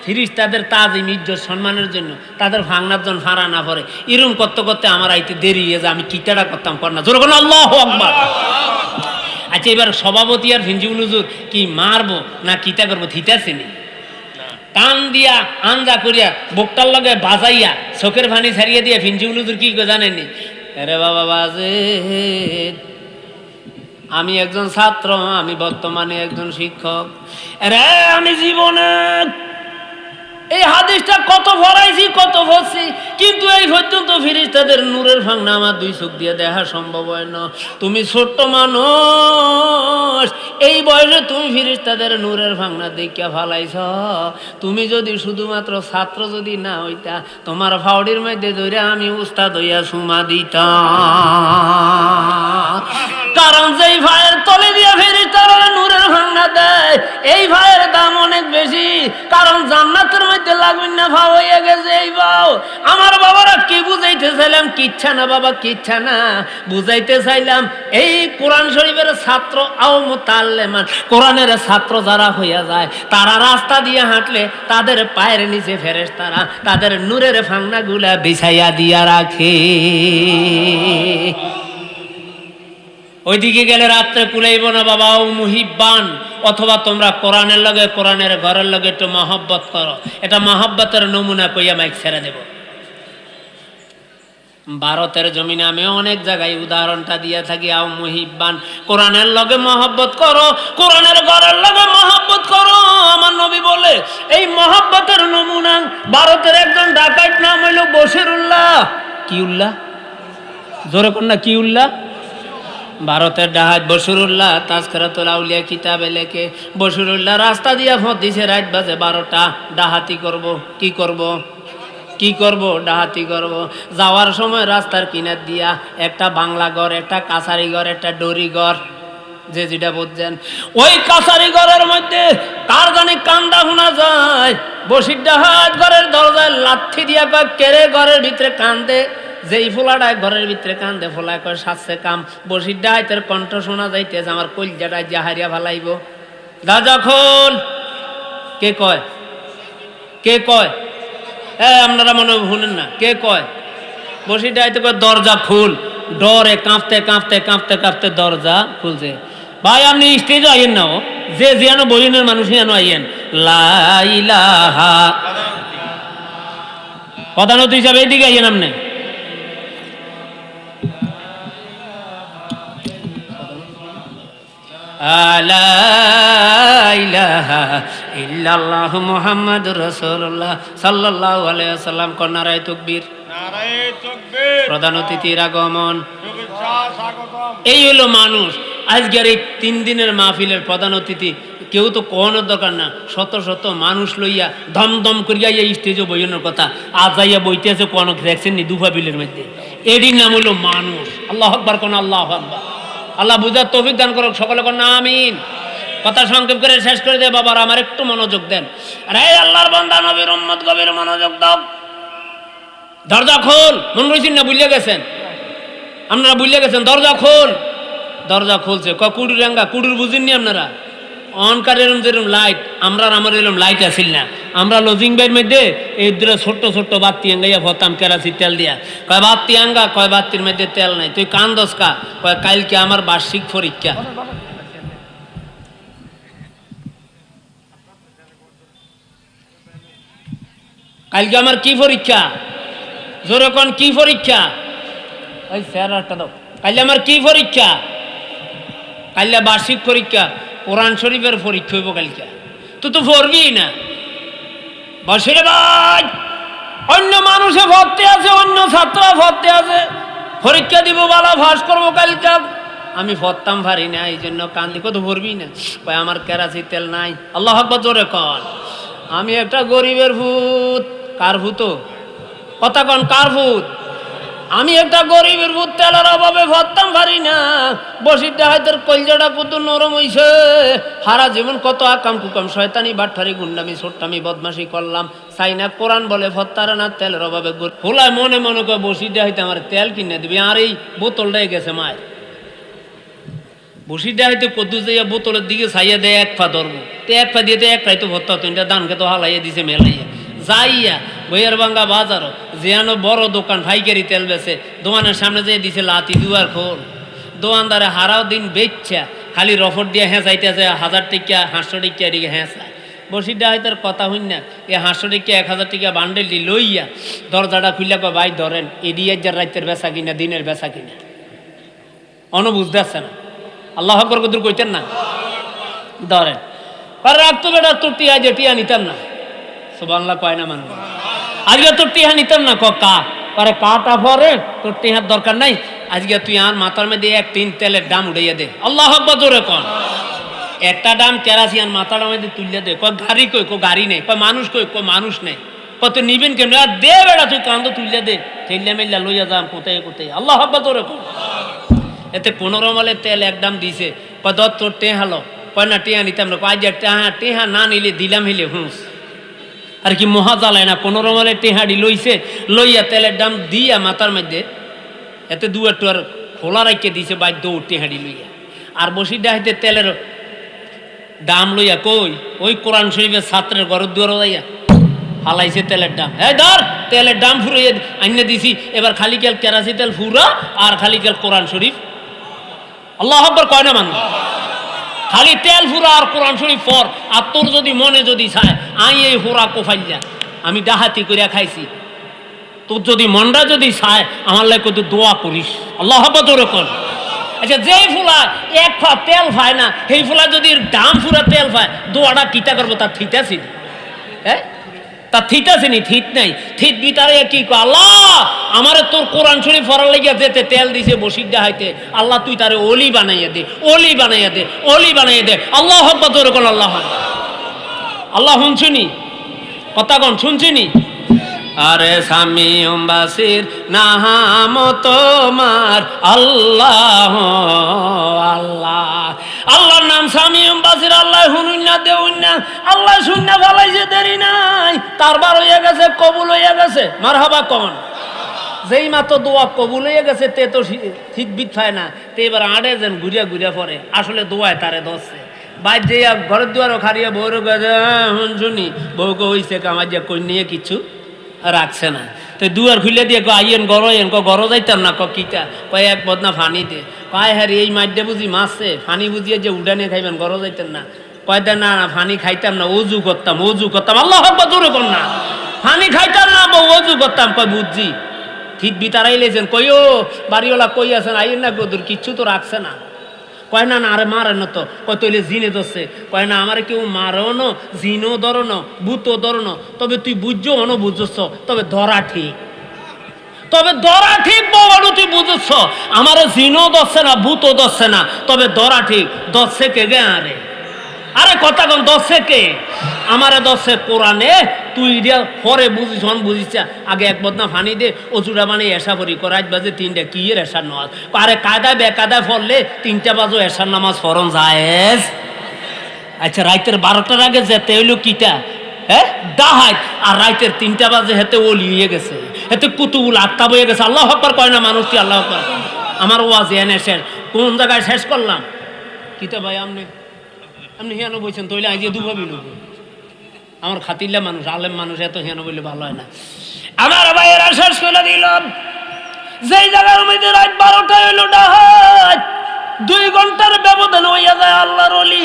ফিরিস্তাদের তাজিম ইজ্জত সম্মানের জন্য তাদের ভাঙনার জন্য ফাঁড়া না পড়ে এরম করতে করতে আমার আইতে দেরি হয়ে যায়, আমি কিতাটা করতাম কর না জোর কোনো আল্লাহু আকবার। আচ্ছা এবার সভাপতি আর ফিঞ্জিবুল হুজুর কি মারবো না কিতা করবো থিতাছে নি? কান দিয়া আঞ্জা করিয়া বুকটার লগে বাজাইয়া চোখের পানি ছাড়িয়ে দিয়ে ফিঞ্জিবুল হুজুর কি জানেননি? আরে বাবা বাজে, আমি একজন ছাত্র, আমি বর্তমানে একজন শিক্ষক। আরে আমি জীবনে এই হাদিসটা কত ভরাইছি কত ভরছি, কিন্তু এই পর্যন্ত ফেরেশতাদের নূরের ভাঙনা আমার দুই চোখ দিয়ে দেখা সম্ভব হয় না। তুমি ছোট্ট মানুষ, এই বয়সে তুমি ফেরেশতাদের নূরের ভাঙনা দেখিয়া ফালাইছ। তুমি যদি শুধুমাত্র ছাত্র যদি না হইতা, তোমার ফাউডির মধ্যে ধরে আমি উস্তাদ হইয়া সুমা দিতাম। কারণ যেই ভাইয়ের তলে দিয়ে ফেরেশতারা নূরের ভাঙনা দেয়, এই ভাইয়ের দাম অনেক বেশি। কারণ জান্নাতের মধ্যে লাগবেন না ভাও হয়ে গেছে এই ভাও। আমার বাবারা কি বুঝাইতে চাইলাম? কিচ্ছা না বাবা, কিচ্ছা না। বুঝাইতে চাইলাম এই কোরআন শরীফের ছাত্র আও মুতাল্লিমান, কোরআনের ছাত্র যারা হইয়া যায়, তারা রাস্তা দিয়ে হাঁটলে তাদের পায়ের নিচে ফেরেশতারা তাদের নূরের ভাঙনাগুলা বিছাইয়া দিয়া রাখে। ওইদিকে গেলে রাত্রে কুলাইব না বাবা ও মুহিব্বান। অথবা তোমরা কোরআনের লগে কোরআনের ঘরের লগে একটু মহব্বত করো। এটা মহব্বতের নমুনা কইয়া মাইক ছেড়ে দেব। ভারতের জমিনে আমি অনেক জায়গায় উদাহরণটা দিয়ে থাকি। আও মুহিব্বান, কোরআনের লগে মহব্বত করো, কোরআনের ঘরের লগে মহব্বত করো। আমার নবী বলে এই মহব্বতের নমুনা ভারতের একজন ডাকাত নাম হইল বশিরুল্লাহ। কি উল্লাহ? জোরে কন্যা কি উল্লাহ? ভারতের ডাহাত বশিরুল্লাহ তাজকিরাতুল আউলিয়া কিতাবে লেখে, বশিরুল্লাহ রাস্তা দিয়া ফোন দিছে রাত বাজে 12টা, ডাহাতি করব। কি করব? কি করব? ডাহাতি করব। যাওয়ার সময় রাস্তার কিনার দিয়া একটা বাংলা ঘর, একটা কাছারি ঘর, একটা ডরি ঘর, যে যেটা বুঝছেন, ওই কাছারি ঘরের মধ্যে কার জানি কান্দা শোনা যায়। বশির ডাহাত ঘরের দরজায় লাথি দিয়া কয় কেড়ে ঘরের ভিতরে কান্দে। যেই ফোলাটায় ঘরের ভিতরে কান্দে, ফোলায় কয় সাজছে কাম। বশির ডাহাতের কণ্ঠ শোনা যাইতেছে আমার কলজাটায় জাহারিয়া ফালাইব। দরজা খোল। কে কয়? কে কয়? আপনারা মনে শুনেন না? কে কয়? বশির ডাহাতে কয় দরজা খুল। ডরে কাঁপতে কাঁপতে কাঁপতে কাঁপতে দরজা খুলছে। ভাই আপনি স্টেজে আইয়েন না, ও যে যেন বলিনের মানুষ যেন আইয়েন। লা ইলাহা, প্রধানত হিসাবে এইদিকে আইয়েন। আপনি লা ইলাহা ইল্লাল্লাহু মুহাম্মাদুর রাসূলুল্লাহ সাল্লাল্লাহু আলাইহি ওয়াসাল্লাম। নারায়ে তাকবীর, নারায়ে তাকবীর। প্রধান অতিথির আগমন, এই হলো মানুষ। আজকের এই 3 দিনের মাহফিলের প্রধান অতিথি কেউ তো কোনের দরকার না, শত শত মানুষ লইয়া দমদম করিয়া এই স্টেজে বইনের কথা। আজ যাইয়া বইতে আছে কোন দেখছেন নি দুফা বিলের মধ্যে। এরই নাম হলো মানুষ। আল্লাহু আকবার কোন, আল্লাহু আকবার। আল্লাহ বুঝার তৌফিক দান করুক, সকলে কোন আমিন। কথা সংক্ষেপ করে শেষ করে দে বাবার, আমার একটু মনোযোগ দেন। আরে আল্লাহর বান্দা নবীর উম্মত গভীর মনোযোগ দাও। দরজা খোল। মন রইছেন না? ভুলিয়া গেছেন আপনারা? ভুলিয়া গেছেন? দরজা খোল। দরজা খুলছে। কুড়ুর রাঙ্গা, কুড়ুর বুঝেননি আপনারা? অনকার এরম যেরম লাইট, আমরা আমার এরম লাইট আসিল না। আমরা লজিং বাইর মধ্যে এই দূরে ছোট্ট ছোট্ট বাতি আঙ্গাইয়া ভরতাম কেরাসি তেল দিয়া। কয় বাতি আঙ্গা, কয় বাতির মধ্যে তেল নাই। তুই কান্দস কা? কয় কালকে আমার বার্ষিক পরীক্ষা। কালকে আমার কি পরীক্ষা? জোরে কোন কি পরীক্ষা? ওই স্যারটা দাও। কালকে আমার কি পরীক্ষা? কালকে বার্ষিক পরীক্ষা, কোরআন শরীফের পরীক্ষা হইব কালকে। তুই তো পড়বি না। বসে ভাই, অন্য মানুষে ভর্তি আছে, অন্য ছাত্র ভর্তি আছে, পরীক্ষা দিব বালা ফাঁস করবো কালকে। আমি পড়তাম পারি না, এই জন্য কান্দি। কত পড়বি না? ভাই আমার কেরাসি তেল নাই। আল্লাহু আকবার জোরে কন। আমি একটা গরিবের ভূত। কার ভূত? কথা কন, কার ভূত? আমি একটা গরিবের ভূত, তেলের অভাবে ভরতাম পারি না। বশির ডাহাতের কলজাটা কত নরম হইছে। সারা জীবন কত আকাম কুকাম শয়তানি বাট্টারি গুন্ডামি ছোট্টামি বদমাশি করলাম, চাই না কোরআন বলে ভত্তারে না তেলের অভাবে খোলায় মনে মনে করে বশির ডাহাতে আমার তেল কিনে দিবি। আর এই বোতলটাই গেছে মায়ের। বসিটা হয়তো কদ্দু যাইয়া বোতলের দিকে ছাইয়া দেয় এক পা ধরবো, তো এক পা দিয়ে তো একটাই তো ভর্তা হতো, এটা ধানকে তো হালাইয়া দিছে মেলাইয়া যাইয়া বইয়ের ভাঙ্গা বাজারও যেন বড় দোকান পাইকারি তেল বেছে দোকানের সামনে যেয়ে দিছে লাতি দুয়ার খোল। দোকানদারে হারাও দিন বেচছা খালি রফর দিয়ে হেঁচাইতেছে 1000 টাকা 500 টাকা এদিকে হেঁচায়। বসিটা হয়তো কথা হইন না, এই 500 টাকা 1000 টাকা বান্ডেলটি লইয়া দরজাটা খুললে কয় ভাই ধরেন এডিয়ার যার রাতের বেচা কিনা দিনের বেচা কিনা বুঝতে আসছে না। আল্লাহ আকবার কদুর কইতেন না ধরেন রাখতো বেটা তোর টিয়া যে টিয়া নিতাম না, সুবহানাল্লাহ কয় না মানুষ আজকে তোর টিহা নিতাম না কা পরে কাটা পরে তোর টিহার দরকার নাই, আজকে তুই আর মাথার মধ্যে 1-3 তেলের দাম উড়াইয়া দে। আল্লাহ আকবার জোরে কন। একটা দাম কেরাসি আর মাথার মধ্যে তুলিয়া দে। কয় গাড়ি কই, কো গাড়ি নেই। কয় মানুষ কই, কো মানুষ নেই। কত নিবেন কেমন আর দে বেড়া তুই কান্দ তুলিয়া দে, ঠেলিয়া মেলিয়া লইয়া যাম কোথায় কোথায়। আল্লাহ আকবার জোরে কন। এতে 15 মালের তেল এক দাম দিছে। কয় দর তোর টেহালো, কয় না টেহা নিতাম না। কয় যে টেহা না নিলে দিলাম হইলে হুঁস আর কি মহা জ্বালায় না। 15 মালের টেহাড়ি লইছে, লইয়া তেলের দাম দিয়া মাথার মধ্যে এতে দু একটু আর খোলা রাখিয়ে দিছে বাধ্য টেহাড়ি লইয়া। আর বসি ডাইতে তেলের দাম লইয়া কই ওই কোরআন শরীফের ছাত্রের ঘরের দুয়ারে যাইয়া হালাইছে তেলের দাম। এই ধর তেলের দাম ফুরাইয়া আইনে দিছি, এবার খালি কেল কেরাসি তেল ফুরা আর খালি কেল কোরআন শরীফ। আল্লাহ আকবার কয় না মানুষ, খালি তেল ফুরা আর কোরআন শরীফ পর। আর তোর যদি মনে যদি চায় আই এই হোরা কোফাইয়া আমি ডাহাতি করিয়া খাইছি, তোর যদি মনটা যদি চায় আমার লাগে তুই দোয়া করিস। আল্লাহ আকবার জোরে কর। আচ্ছা যেই ফুলা এক ফা তেল পায় না সেই ফুলা যদি দাম ফুরা তেল পায় দোয়াটা কিতা করবো তার ঠিক আছে? হ্যাঁ তা থিত আছে নি? থিত নাই। থিত ভিতরে কি কয় আল্লাহ আমারে তোর কোরআন শরীফ পড়ার লাগিয়া যেতে তেল দিছে বসিরডা হইতে, আল্লাহ তুই তারে ওলি বানাইয়া দে, ওলি বানাইয়া দে, ওলি বানাইয়া দে। আল্লাহ আকবার জোরে কর। আল্লাহ আল্লাহ শুনছুনি কথা কন শুনছিনি? আরে স্বামী বাসির নাম তোমার আল্লাহ আল্লাহ, আল্লাহর নাম স্বামী বাসির। আল্লাহ শুনুন না দেউন না, আল্লাহ শূন্য ফেলাইছে দেরি নাই, তারবার হইয়া গেছে কবুল হইয়া গেছে। মারহাবা কন। যেই মাত্র দোয়া কবুল হইয়া গেছে তে তো ঠিক বিত পায় না, তে এবার আড়ে যেন ঘুরিয়া ঘুরিয়া পড়ে, আসলে দোয়ায় তারে ধরছে। বাইর যে ঘরের দুয়ারও খারিয়া বউর শুনি বউকে হইছে কামাই যে কই নিয়ে কিছু রাখছে না, তো দুয়ার খুলে দিয়ে আইয়েন গড় আইন গড় যাইতাম না কিটা কয় এক বদনা ফানি দে। কয় হ্যাঁ এই মাইডে বুঝি মাছছে ফানি বুঝিয়ে যে উডানে খাইবেন গড় যাইতেন না। কয় দেন না না ফানি খাইতাম না, অজু করতাম অজু করতাম। আল্লাহ আকবার জোরে কর না। ফানি খাইতাম না বউ অজু করতাম। কয় বুঝছি ঠিক বিতারাই লেছেন। কই ও বাড়িওয়ালা কই আছেন আইয়েন না গদুর কিচ্ছু তো রাখছে না। কয় না না আরে মারে না তো। কয় তৈলে জিনে ধরছে। কয় না আমার কেউ মারো ন জিনও ধরো ন ভূতও ধরো ন, তবে তুই বুঝছো অন বুঝছ, তবে ধরা ঠিক, তবে ধরা ঠিক বাবারও তুই বুঝছ। আমার জিনও ধরছে না ভূতও ধরছে না, তবে ধরা ঠিক। ধরছে কে গে আরে আরে কথা কন ধরছে কে? আমারে ধরছে কোরআনে। তুই পরে বুঝিস হন বুঝিস আগে এক বদনা ফানি দে অচুরা মানে এসা পরি কর আজ বাজে 3টা কি এর এসার নামাজ। আরে কায়দায় বেকায়দায় পড়লে 3টা বাজো এসার নামাজ ফরন জায়েজ। আচ্ছা রাইতের 12টার আগে যেতে হইলো কিটা? হ্যাঁ ডাহাত। আর রাইতের 3টা বাজে হেতে ওলি হয়ে গেছে, হেতে কুতুবুল আক্তাব হয়ে গেছে। আল্লাহ আকবার কয় না মানুষটি? আল্লাহ আকবার। আমার ওয়াজ এনে শেষ কোন জায়গায় শেষ করলাম কিটা ভাই? আপনি হিয়ানো বলছেন তৈলে আজ দুভাবি লোক আমার খাতিল্লা মানুষ আলেম মানুষ এত হিয়ানো বললে ভালো হয় না। আমার ভাইয়েরা শেষ করে দিলাম যেই জায়গার মধ্যে রাত 12টা হইল ডাহাত 2 ঘন্টার ব্যবধান হইয়া যায় আল্লাহর ওলি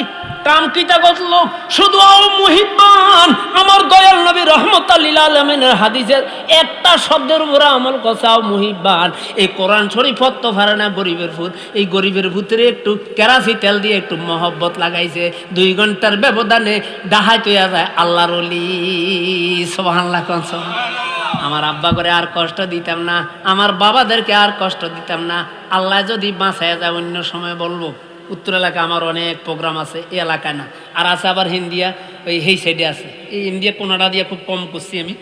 কাম কিতা করল শুধু মুহিব্বান। আমার দয়াল নবী রহমতুল লিল আলামিনের হাদিসের একটা শব্দের উপরে আমল করছাও মুহিব্বান। এই কোরআন শরীফ তো পারে না গরিবের ভূত, এই গরিবের ভূতের একটু কেরাসি তেল দিয়ে একটু মহব্বত লাগাইছে, 2 ঘন্টার ব্যবধানে ডাহাত হইয়া যায় আল্লাহর ওলি। সুবহানাল্লাহ। আমার আব্বা করে আর কষ্ট দিতাম না, আমার বাবাদেরকে আর কষ্ট দিতাম না। আল্লাহ যদি বাঁচায় যায় অন্য সময় বলবো। উত্তর এলাকা আমার অনেক প্রোগ্রাম আছে, এই এলাকায় না। আর আছে আবার হিন্দিয়া ওই এই সাইডে আছে। এই ইন্ডিয়া কোনাডা দিয়ে খুব কম করছি আমি,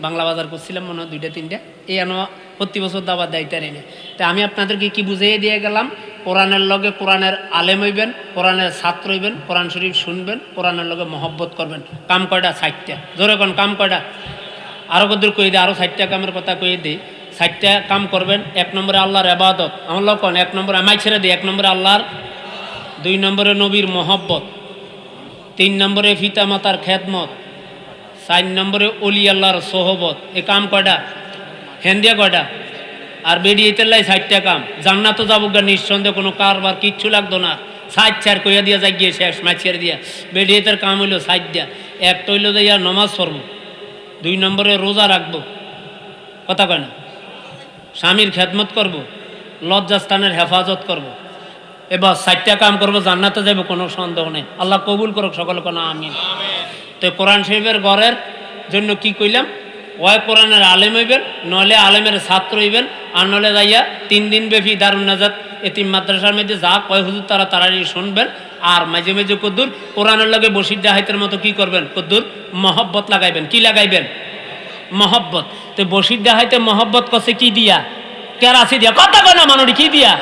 বাংলা বাজার করছিলাম মনে হয় 2টা-3টা। এই আনো প্রতি বছর দাবার দায়িত্ব নেই। তা আমি আপনাদেরকে কি বুঝিয়ে দিয়ে গেলাম, কোরআনের লগে কোরআনের আলেম হইবেন, কোরআনের ছাত্র হইবেন, কোরআন শরীফ শুনবেন, কোরআনের লগে মহব্বত করবেন। কাম কয়টা? 60টা। জোরে কোন কাম কয়টা? আরো কদূর কই দিই, আরো 60টা কামের কথা কই দিই। 60টা কাম করবেন। 1 নম্বরে আল্লাহর ইবাদত। আমার লোক 1 নম্বরে আমায় ছেড়ে দিই। 1 নম্বরে আল্লাহর 2 নম্বরে নবীর মহব্বত, 3 নম্বরে পিতা মাতার খেদমত, 4 নম্বরে অলি আল্লাহর সোহবত। এ কাম কয়টা? হেন্দিয়া কয়টা? আর বেরিয়েতে লাই 60টা কাম। জান্নাত যাবো গা নিঃসন্দেহ, কোনো কারবার কিচ্ছু লাগতো না। 60 কইয়া দিয়া যাই গিয়ে শেষ মাছিয়ার দিয়া বেরিয়েতের কাম হইলো 60টা। একটা হইলো যাইয়া নমাজ পড়বো, 2 নম্বরে রোজা রাখবো, কথা কয় না, স্বামীর খেদমত করব, লজ্জাস্থানের হেফাজত করব। এবার 60টা কাম করবো, জান্নাতে যাবো, কোনো সন্দেহ নেই। আল্লাহ কবুল করুক সকলে কোনো আমিন। তো কোরআন শরীফের ঘরের জন্য কি কইলাম? ওই কোরআনের আলেম হইবেন, নলে আলেমের ছাত্র হইবেন, আর নলে যাইয়া 3 দিন ব্যাপী দারুন নাজাত এতিম মাদ্রাসার মধ্যে যা কয় হুজুর তারা তাড়াতাড়ি শুনবেন। আর মাঝে মাঝে কদ্দুর কোরআনের লগে বসির ডাহাইতের মতো কি করবেন? কদ্দুর মহব্বত লাগাইবেন। কি লাগাইবেন? মহব্বত। তো বসির ডাহাইতে মহব্বত করছে কি দিয়া? কেরাসি দিয়া। কথা কয় না মানুষ? কি দিয়া?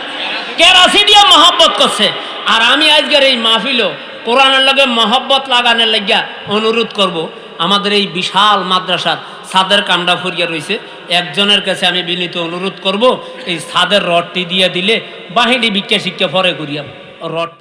কেরাসি দিয়া মহব্বত করছে। আর আমি আজকের এই মাহফিলও কোরআনের লগে মহব্বত লাগানোর লাগিয়া অনুরোধ করব। আমাদের এই বিশাল মাদ্রাসার ছাদের কামড়া ফুরিয়া রয়েছে, একজনের কাছে আমি বিনীত অনুরোধ করব, এই ছাদের রডটি দিয়ে দিলে বাহিনী ভিক্ষা শিক্ষা পরে করিয়া রডটি